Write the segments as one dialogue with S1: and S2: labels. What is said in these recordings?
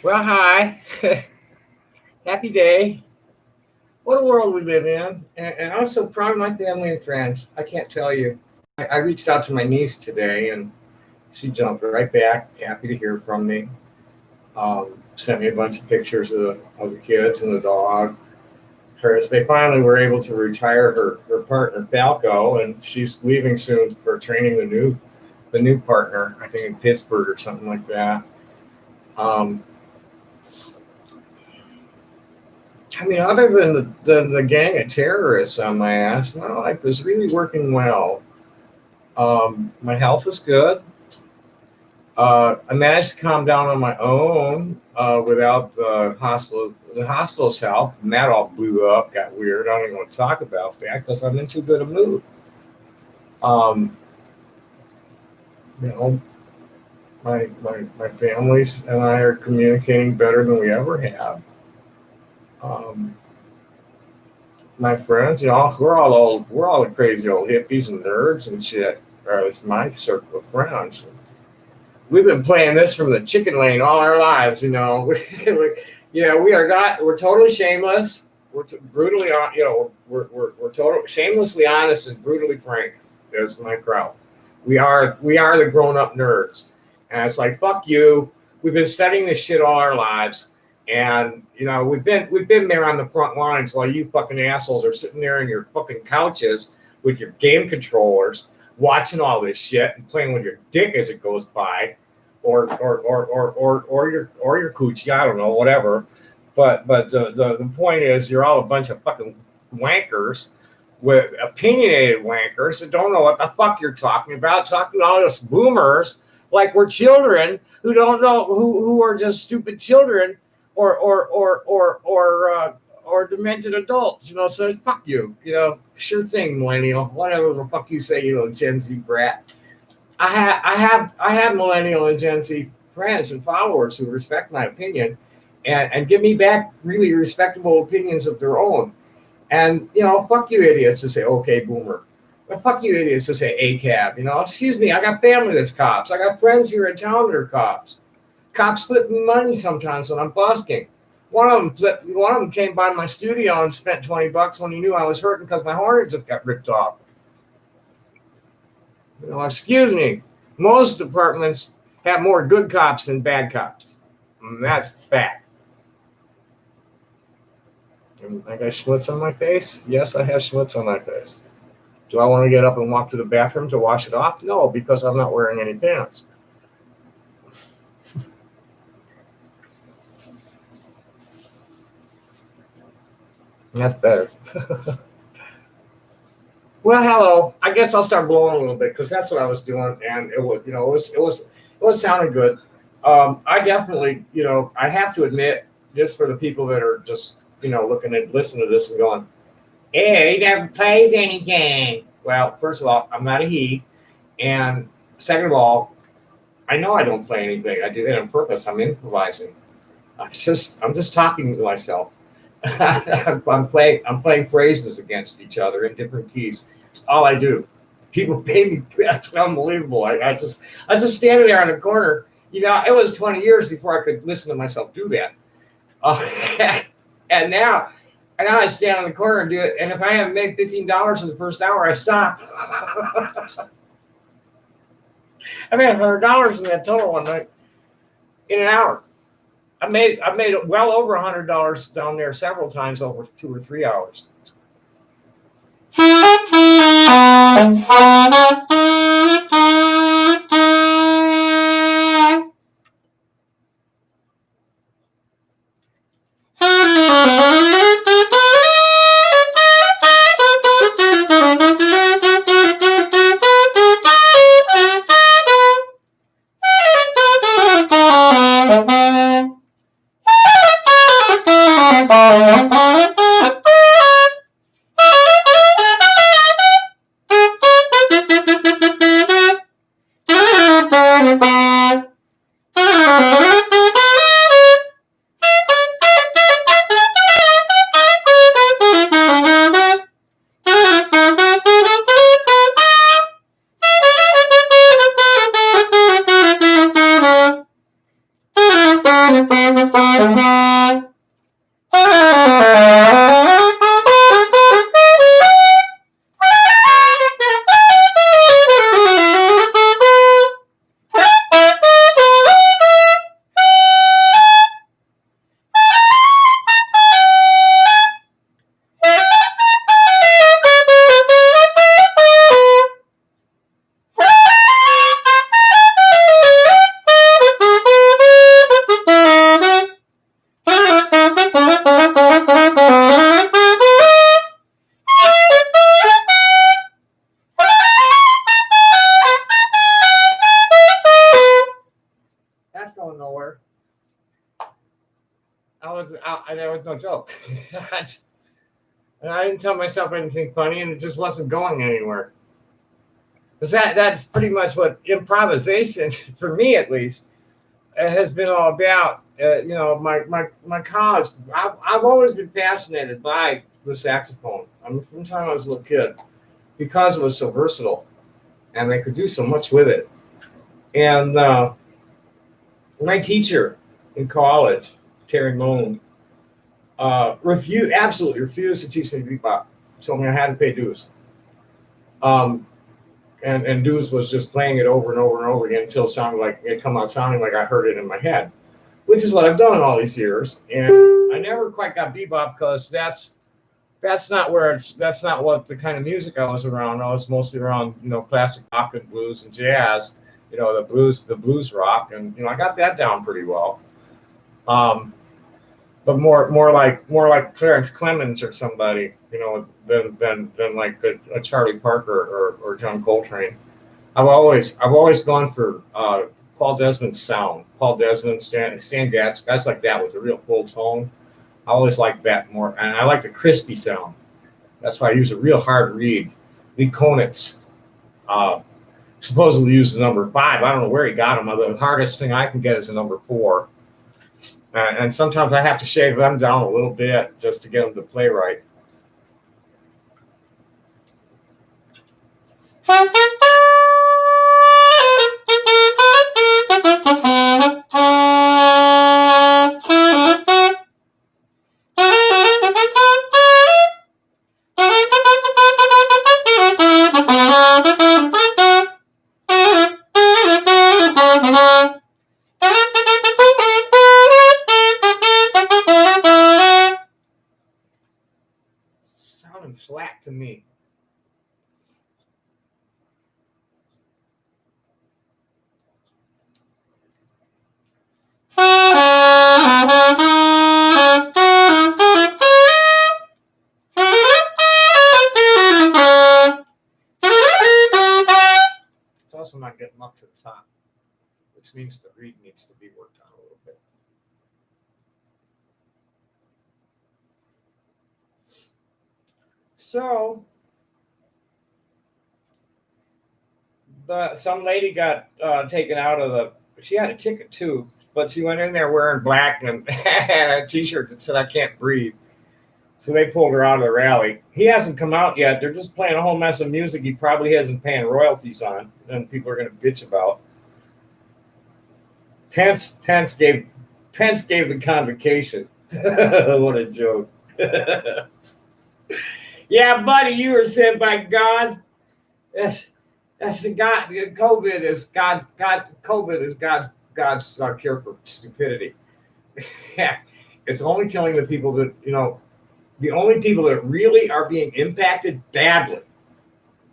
S1: Well, hi. Happy day. What a world we live in. And I'm so proud of my family and friends. I can't tell you. I reached out to my niece today and she jumped right back, happy to hear from me. Sent me a bunch of pictures of the kids and the dog. They finally were able to retire her partner, Falco, and she's leaving soon for training the new partner, I think in Pittsburgh or something like that. Um, I mean, other than the gang of terrorists on my ass, my life is really working well. My health is good. I managed to calm down on my own without the hospital's help. And that all blew up, got weird. I don't even want to talk about that because I'm in too good a mood. Um, you know, my families and I are communicating better than we ever have. Um, my friends, we're all the crazy old hippies and nerds and shit. Or at least my circle of friends. We've been playing this from the chicken lane all our lives, you know. We are not. We're totally shameless. Brutally, we're totally shamelessly honest and brutally frank. Is my crowd. We are the grown up nerds, and it's like fuck you. We've been studying this shit all our lives, and we've been there on the front lines while you fucking assholes are sitting there in your fucking couches with your game controllers, watching all this shit and playing with your dick as it goes by, or your coochie, I don't know, whatever. But the point is, you're all a bunch of fucking wankers with opinionated wankers that don't know what the fuck you're talking about, talking to all us boomers like we're children who don't know who are just stupid children or demented adults, so fuck you, sure thing, millennial, whatever the fuck you say, Gen Z brat. I have millennial and Gen Z friends and followers who respect my opinion and give me back really respectable opinions of their own. And fuck you idiots to say okay boomer. Well, fuck you idiots to say ACAB. Excuse me, I got family that's cops. I got friends here in town that are cops. Cops flip me money sometimes when I'm busking. One of them came by my studio and spent $20 when he knew I was hurting because my horns just got ripped off. Excuse me. Most departments have more good cops than bad cops. And that's fact. And I got schmutz on my face? Yes, I have schmutz on my face. Do I want to get up and walk to the bathroom to wash it off? No, because I'm not wearing any pants. That's better. Well, hello. I guess I'll start blowing a little bit because that's what I was doing, and it was sounding good. I definitely, I have to admit, just for the people that are just, listening to this and going, "Hey, he never plays anything." Well, first of all, I'm not a he, and second of all, I know I don't play anything. I do that on purpose. I'm improvising. I'm just talking to myself. I'm playing phrases against each other in different keys. It's all I do. People pay me. That's unbelievable. I just stand there in the corner. It was 20 years before I could listen to myself do that. Uh, and now I stand in the corner and do it. And if I haven't made $15 in the first hour, I stop. I made $100 in that total one night in an hour. I made well over $100 down there several times over 2 or 3 hours. That's going nowhere. There was no joke. And I didn't tell myself anything funny, and it just wasn't going anywhere. Because that's pretty much what improvisation, for me at least, has been all about. My college, I've always been fascinated by the saxophone. I mean, from the time I was a little kid, because it was so versatile, and I could do so much with it. And my teacher in college, Terry Moon, absolutely refused to teach me bebop. Told me I had to pay dues. And dues was just playing it over and over and over again until it come out sounding like I heard it in my head, which is what I've done all these years. And I never quite got bebop because that's not what the kind of music I was around. I was mostly around classic rock and blues and jazz, the blues rock, and I got that down pretty well. But more like Clarence Clemens or somebody, than like a Charlie Parker or John Coltrane. I've always gone for Paul Desmond's sound. Paul Desmond, Stan Getz, guys like that with a real full tone. I always like that more, and I like the crispy sound. That's why I use a real hard reed. Lee Konitz supposedly used the number 5. I don't know where he got them. The hardest thing I can get is a number 4. And sometimes I have to shave them down a little bit just to get them to play right. Sounding flat to me. It's also not getting up to the top, which means the reed needs to be worked on a little bit. So, some lady got taken out of the. She had a ticket too, but she went in there wearing black and a T-shirt that said "I can't breathe." So they pulled her out of the rally. He hasn't come out yet. They're just playing a whole mess of music he probably isn't paying royalties on, and people are going to bitch about. Pence gave the convocation. What a joke. Yeah, buddy, you were sent by God. That's the God. COVID is God. COVID is God's cure for stupidity. Yeah, it's only killing the people that the only people that really are being impacted badly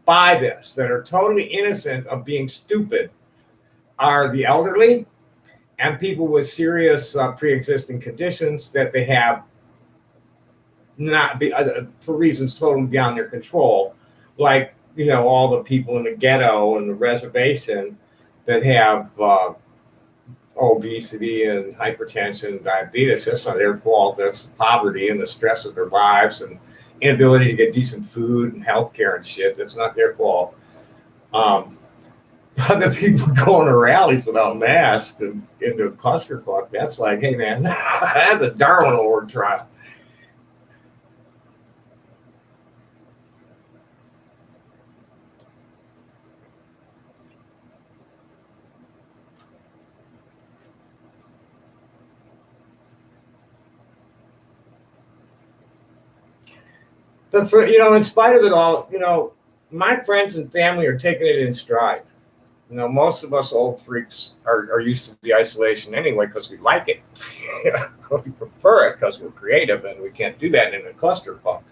S1: by this, that are totally innocent of being stupid, are the elderly and people with serious pre-existing conditions that they have not be for reasons totally beyond their control, like all the people in the ghetto and the reservation that have obesity and hypertension and diabetes. That's not their fault. That's poverty and the stress of their lives and inability to get decent food and health care and shit. That's not their fault. But the people going to rallies without masks and into a clusterfuck, that's like, hey man, that's a Darwin Award trial. But for, in spite of it all, my friends and family are taking it in stride. Most of us old freaks are used to the isolation anyway because we like it. We prefer it because we're creative and we can't do that in a cluster pump.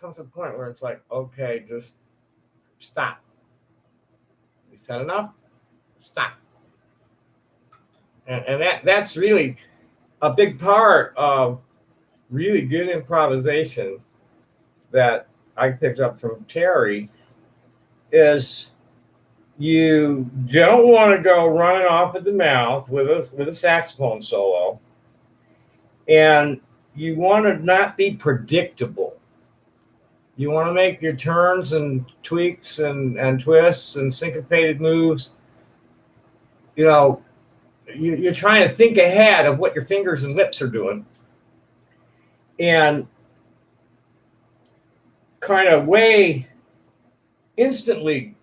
S1: Comes a point where it's like, okay, just stop. You said enough? Stop. And that's really a big part of really good improvisation that I picked up from Terry is you don't want to go running off at the mouth with a saxophone solo, and you want to not be predictable. You want to make your turns and tweaks and twists and syncopated moves. You're trying to think ahead of what your fingers and lips are doing and kind of weigh instantly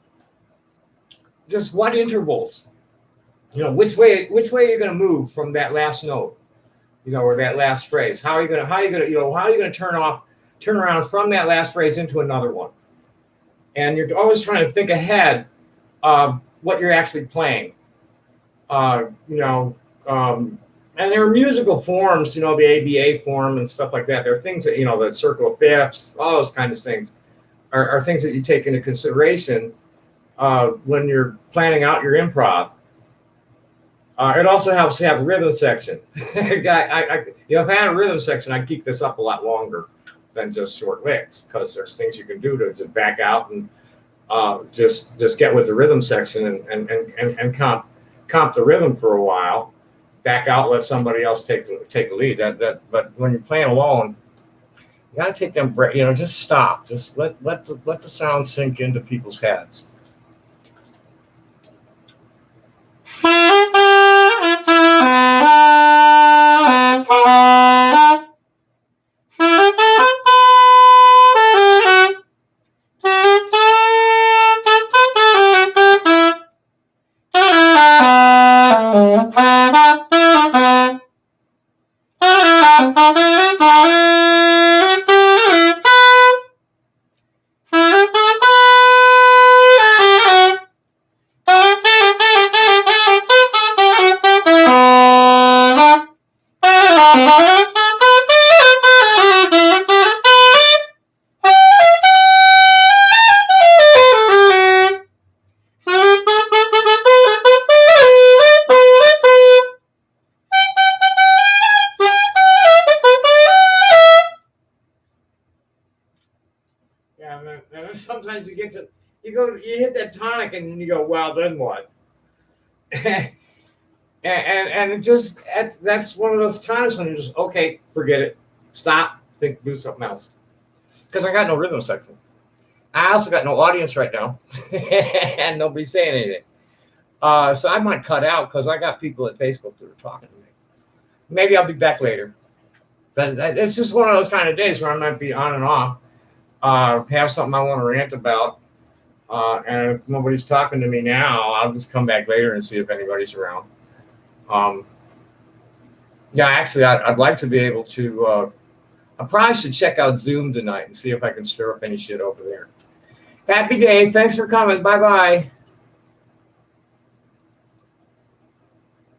S1: just what intervals, which way you're going to move from that last note, or that last phrase. How are you going to turn around from that last phrase into another one? And you're always trying to think ahead of what you're actually playing. And there are musical forms, the ABA form and stuff like that. There are things that, the circle of fifths, all those kinds of things are things that you take into consideration when you're planning out your improv. It also helps to have a rhythm section. If I had a rhythm section, I'd keep this up a lot longer than just short licks, because there's things you can do to just back out and just get with the rhythm section and comp the rhythm for a while, back out, let somebody else take the lead. But when you're playing alone, you gotta take them break. Just stop. Just let the sound sink into people's heads. Sometimes you hit that tonic and you go, well, then what? and it just, that's one of those times when you just, okay, forget it, stop, do something else. Because I got no rhythm section. I also got no audience right now, and nobody's saying anything. So I might cut out because I got people at Facebook that are talking to me. Maybe I'll be back later. But it's just one of those kind of days where I might be on and off. Have something I want to rant about, and if nobody's talking to me now, I'll just come back later and see if anybody's around. Actually, I'd like to be able to I probably should check out Zoom tonight and see if I can stir up any shit over there. Happy day. Thanks for coming. Bye-bye.